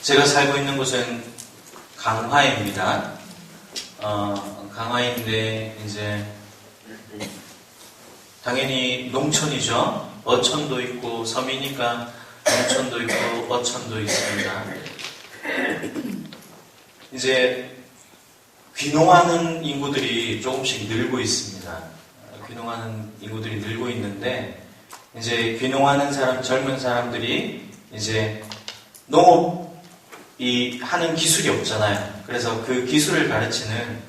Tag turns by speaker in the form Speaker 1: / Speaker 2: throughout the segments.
Speaker 1: 제가 살고 있는 곳은 강화입니다. 강화인데 이제 당연히 농촌이죠. 어촌도 있고 섬이니까 농촌도 있고 어촌도 있습니다. 이제 귀농하는 인구들이 조금씩 늘고 있습니다. 귀농하는 인구들이 늘고 있는데 이제 귀농하는 젊은 사람들이 이제 농업이 하는 기술이 없잖아요. 그래서 그 기술을 가르치는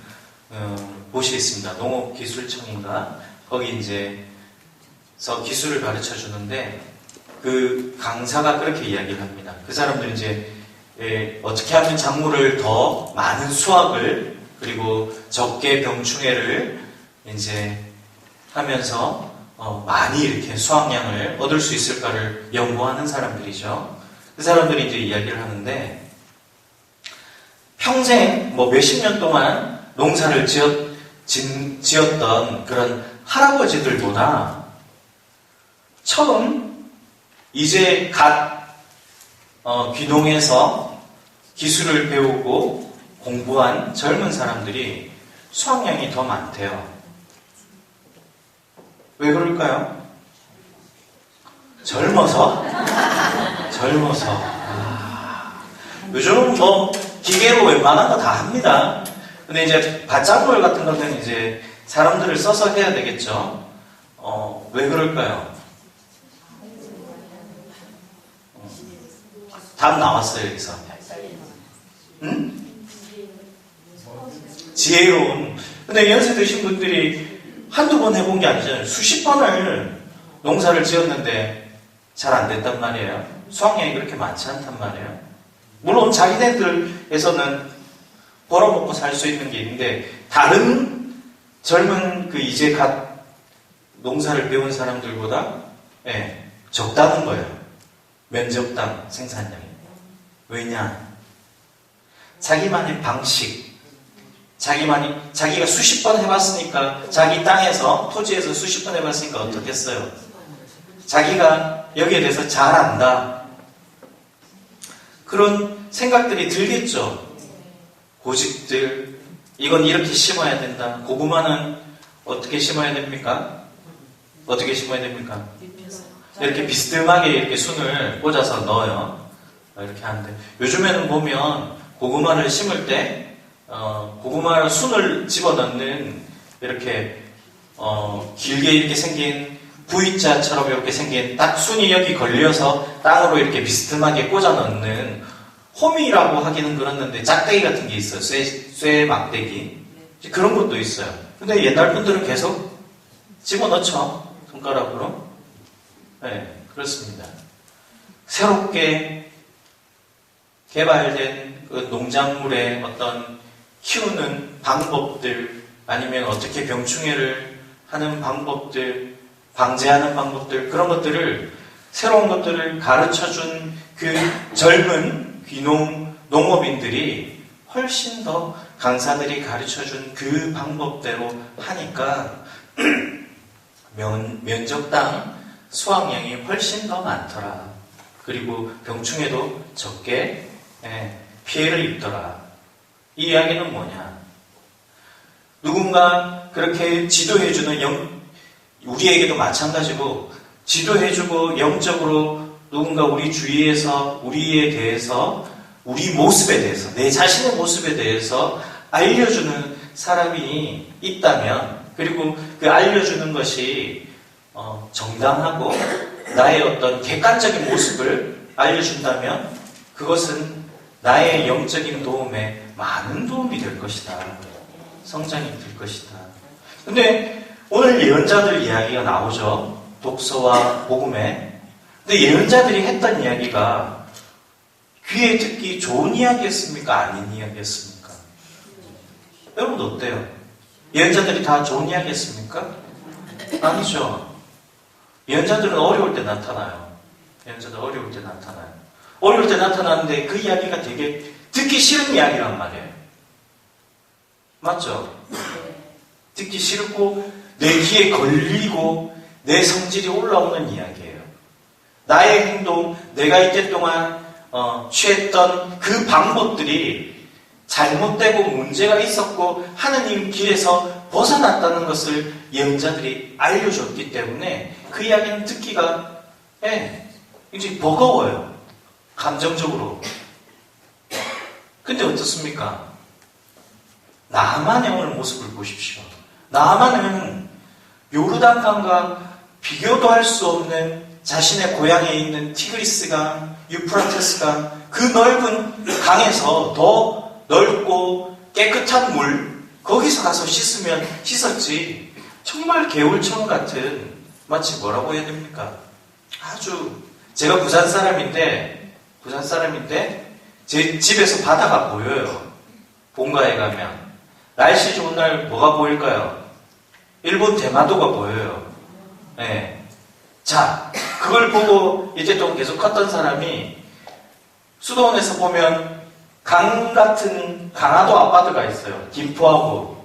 Speaker 1: 곳이 있습니다. 농업기술청인가? 거기 이제 기술을 가르쳐 주는데 그 강사가 그렇게 이야기를 합니다. 그 사람들이 이제 어떻게 하면 작물을 더 많은 수확을 그리고 적게 병충해를 이제 하면서 많이 이렇게 수확량을 얻을 수 있을까를 연구하는 사람들이죠. 그 사람들이 이제 이야기를 하는데 평생 몇십 년 동안 농사를 지었던 그런 할아버지들보다 처음 이제 귀농해서 기술을 배우고 공부한 젊은 사람들이 수확량이 더 많대요. 왜 그럴까요? 젊어서? 요즘은 기계로 웬만한 거 다 합니다. 근데 이제 밭작물 같은 거는 이제 사람들을 써서 해야 되겠죠. 왜 그럴까요? 답 나왔어요, 여기서. 응? 지혜로운. 근데 연세 드신 분들이 한두 번 해본 게 아니잖아요. 수십 번을 농사를 지었는데 잘 안 됐단 말이에요. 수확량이 그렇게 많지 않단 말이에요. 물론 자기네들에서는 벌어먹고 살 수 있는 게 있는데 다른 젊은 이제 농사를 배운 사람들보다 적다는 거예요. 면적당 생산량이. 왜냐? 자기만의 방식, 자기가 수십 번 해봤으니까, 자기 땅에서, 토지에서 수십 번 해봤으니까 어떻겠어요? 자기가 여기에 대해서 잘 안다. 그런 생각들이 들겠죠. 고집들, 이건 이렇게 심어야 된다. 고구마는 어떻게 심어야 됩니까? 어떻게 심어야 됩니까? 이렇게 비스듬하게 이렇게 순을 꽂아서 넣어요. 이렇게 하는데, 요즘에는 보면 고구마를 심을 때 고구마를 순을 집어넣는 이렇게 길게 이렇게 생긴 V자처럼 이렇게 생긴 딱 순이 여기 걸려서 땅으로 이렇게 비스듬하게 꽂아 넣는 호미라고 하기는 그렇는데 짝대기 같은 게 있어요. 쇠 막대기 그런 것도 있어요. 근데 옛날 분들은 계속 집어넣죠. 손가락으로. 네, 그렇습니다. 새롭게 개발된 그 농작물의 어떤 키우는 방법들, 아니면 어떻게 병충해를 하는 방법들, 방제하는 방법들, 그런 것들을, 새로운 것들을 가르쳐준 그 젊은 농업인들이 훨씬 더 강사들이 가르쳐준 그 방법대로 하니까 면적당 수확량이 훨씬 더 많더라. 그리고 병충해도 적게 피해를 입더라. 이 이야기는 뭐냐? 누군가 그렇게 지도해주는 우리에게도 마찬가지고 지도해주고 영적으로 누군가 우리 주위에서 우리에 대해서 우리 모습에 대해서 내 자신의 모습에 대해서 알려주는 사람이 있다면 그리고 그 알려주는 것이 정당하고 나의 어떤 객관적인 모습을 알려준다면 그것은 나의 영적인 도움에 많은 도움이 될 것이다. 성장이 될 것이다. 근데 오늘 예언자들 이야기가 나오죠. 독서와 복음에. 근데 예언자들이 했던 이야기가 귀에 듣기 좋은 이야기였습니까? 아닌 이야기였습니까? 여러분 어때요? 예언자들이 다 좋은 이야기였습니까? 아니죠. 예언자들은 어려울 때 나타나요. 예언자들 어려울 때 나타나요. 어려울 때 나타나는데 그 이야기가 되게 듣기 싫은 이야기란 말이에요. 맞죠? 듣기 싫고 내 귀에 걸리고 내 성질이 올라오는 이야기예요. 나의 행동, 내가 이때 동안 취했던 그 방법들이 잘못되고 문제가 있었고 하느님 길에서 벗어났다는 것을 예언자들이 알려줬기 때문에 그 이야기는 듣기가 굉장히 버거워요. 감정적으로. 근데 어떻습니까? 나만의 오늘 모습을 보십시오. 나만은 요르단강과 비교도 할 수 없는 자신의 고향에 있는 티그리스강, 유프라테스강, 그 넓은 강에서 더 넓고 깨끗한 물, 거기서 가서 씻으면 씻었지. 정말 개울천 같은, 마치 뭐라고 해야 됩니까? 제가 부산 사람인데 제 집에서 바다가 보여요. 본가에 가면. 날씨 좋은 날 뭐가 보일까요? 일본 대마도가 보여요. 네. 자, 그걸 보고 이제 좀 계속 컸던 사람이 수도원에서 보면 강 같은 강화도 아파트가 있어요. 김포하고.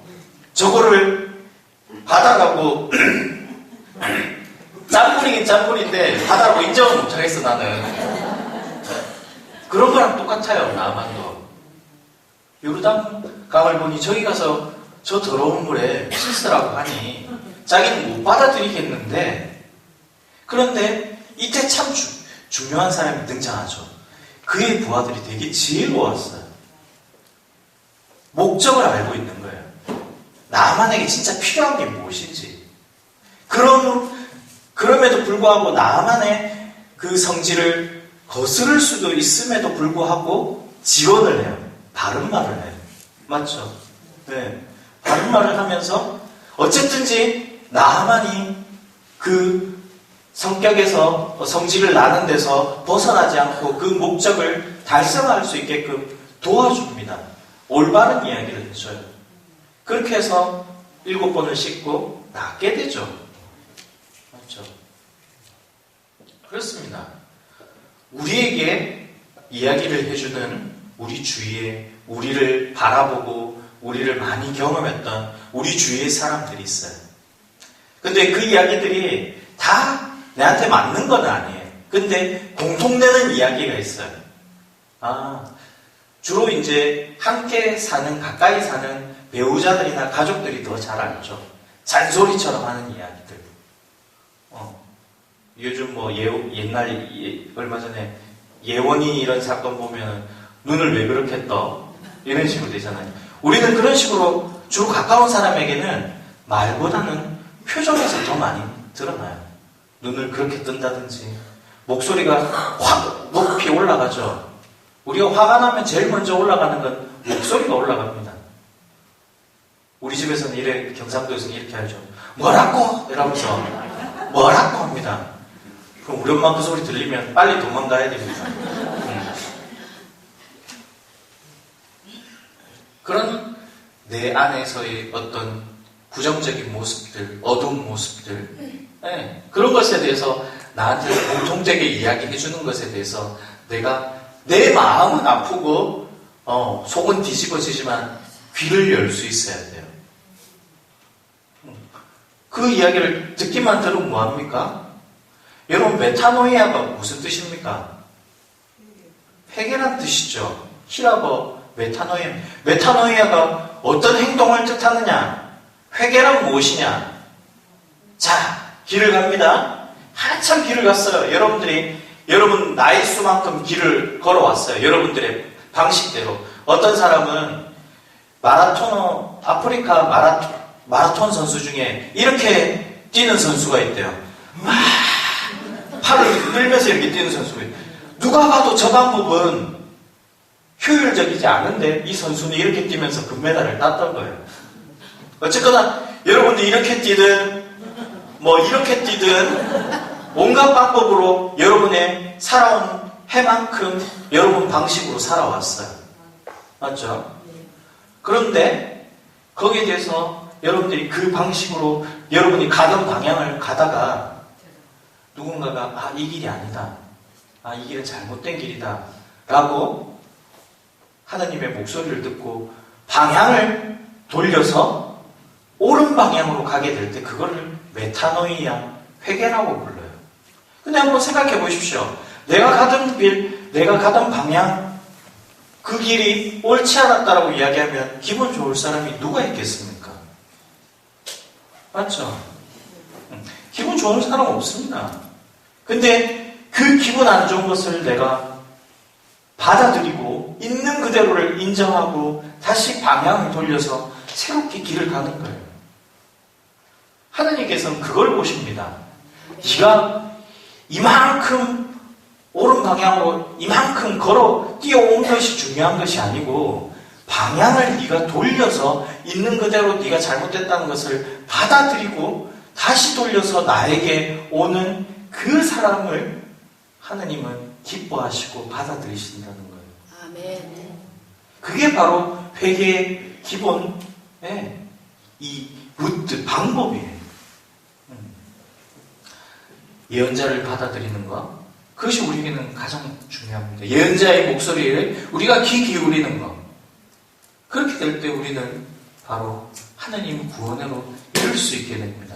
Speaker 1: 저거를 바다라고 짬물이긴 짬물인데 바다라고 인정을 못하겠어 나는. 그런 거랑 똑같아요. 남한도. 요르단 강을 보니 저기 가서 저 더러운 물에 씻으라고 하니 자기는 못 받아들이겠는데, 그런데 이때 참 중요한 사람이 등장하죠. 그의 부하들이 되게 지혜로웠어요. 목적을 알고 있는 거예요. 나만에게 진짜 필요한 게 무엇인지. 그럼에도 불구하고 나만의 그 성질을 거스를 수도 있음에도 불구하고 지원을 해요. 바른 말을 해요. 맞죠? 네. 바른 말을 하면서 어쨌든지 나만이 그 성격에서 성질을 나는 데서 벗어나지 않고 그 목적을 달성할 수 있게끔 도와줍니다. 올바른 이야기를 해줘요. 그렇게 해서 7번을 씻고 낫게 되죠. 맞죠? 그렇습니다. 우리에게 이야기를 해주는 우리 주위에 우리를 바라보고 우리를 많이 경험했던 우리 주위의 사람들이 있어요. 근데 그 이야기들이 다 내한테 맞는 건 아니에요. 근데 공통되는 이야기가 있어요. 주로 이제 함께 사는, 가까이 사는 배우자들이나 가족들이 더 잘 알죠. 잔소리처럼 하는 이야기들. 요즘 뭐 얼마 전에 예원이 이런 사건 보면 눈을 왜 그렇게 떠? 이런 식으로 되잖아요. 우리는 그런 식으로 주로 가까운 사람에게는 말보다는 표정에서 더 많이 드러나요. 눈을 그렇게 뜬다든지 목소리가 확 높이 올라가죠. 우리가 화가 나면 제일 먼저 올라가는 건 목소리가 올라갑니다. 우리 집에서는 경상도에서는 이렇게 하죠. 뭐라고? 이러면서 뭐라고 합니다. 그럼 우리 엄마 그 소리 들리면 빨리 도망가야 됩니다. 그런 내 안에서의 어떤 부정적인 모습들, 어두운 모습들, 그런 것에 대해서 나한테 공통되게 이야기해주는 것에 대해서 내가 내 마음은 아프고 속은 뒤집어지지만 귀를 열 수 있어야 돼요. 그 이야기를 듣기만 들으면 뭐합니까? 여러분, 메타노이아가 무슨 뜻입니까? 회개란 뜻이죠. 히라버 메타노이아. 메타노이아가 어떤 행동을 뜻하느냐? 회개란 무엇이냐? 자, 길을 갑니다. 한참 길을 갔어요. 여러분 나이 수만큼 길을 걸어왔어요. 여러분들의 방식대로. 어떤 사람은 아프리카 마라톤 선수 중에 이렇게 뛰는 선수가 있대요. 팔을 늘면서 이렇게 뛰는 선수가 있대요. 누가 봐도 저 방법은 효율적이지 않은데 이 선수는 이렇게 뛰면서 금메달을 땄던 거예요. 어쨌거나 여러분들 이렇게 뛰든 이렇게 뛰든 온갖 방법으로 여러분의 살아온 해만큼 여러분 방식으로 살아왔어요. 맞죠? 그런데 거기에 대해서 여러분들이 그 방식으로 여러분이 가던 방향을 가다가 누군가가 이 길이 아니다. 이 길은 잘못된 길이다. 라고 하나님의 목소리를 듣고 방향을 돌려서 옳은 방향으로 가게 될 때 그거를 메타노이아, 회개라고 불러요. 근데 한번 생각해 보십시오. 내가 가던 길, 내가 가던 방향, 그 길이 옳지 않았다라고 이야기하면 기분 좋을 사람이 누가 있겠습니까? 맞죠? 기분 좋은 사람 없습니다. 근데 그 기분 안 좋은 것을 내가 받아들이고 있는 그대로를 인정하고 다시 방향을 돌려서 새롭게 길을 가는 거예요. 하나님께서는 그걸 보십니다. 네가 이만큼 옳은 방향으로 이만큼 걸어 뛰어온 것이 중요한 것이 아니고 방향을 네가 돌려서 있는 그대로 네가 잘못됐다는 것을 받아들이고 다시 돌려서 나에게 오는 그 사람을 하나님은 기뻐하시고 받아들이신다는 거예요.
Speaker 2: 아멘.
Speaker 1: 그게 바로 회개의 기본, 이 루트, 방법이에요. 예언자를 받아들이는 것, 그것이 우리에게는 가장 중요합니다. 예언자의 목소리를 우리가 귀 기울이는 것. 그렇게 될 때 우리는 바로 하나님 구원으로 이룰 수 있게 됩니다.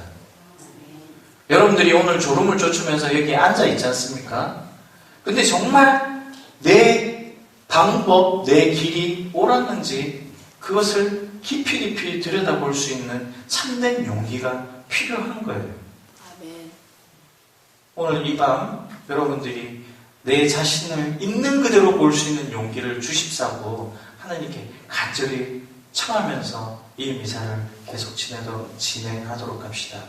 Speaker 1: 여러분들이 오늘 졸음을 쫓으면서 여기 앉아 있지 않습니까? 근데 정말 내 방법, 내 길이 옳았는지 그것을 깊이 들여다볼 수 있는 참된 용기가 필요한 거예요.
Speaker 2: 아멘.
Speaker 1: 오늘 이 밤 여러분들이 내 자신을 있는 그대로 볼 수 있는 용기를 주십사고 하나님께 간절히 청하면서 이 미사를 계속 진행하도록 합시다.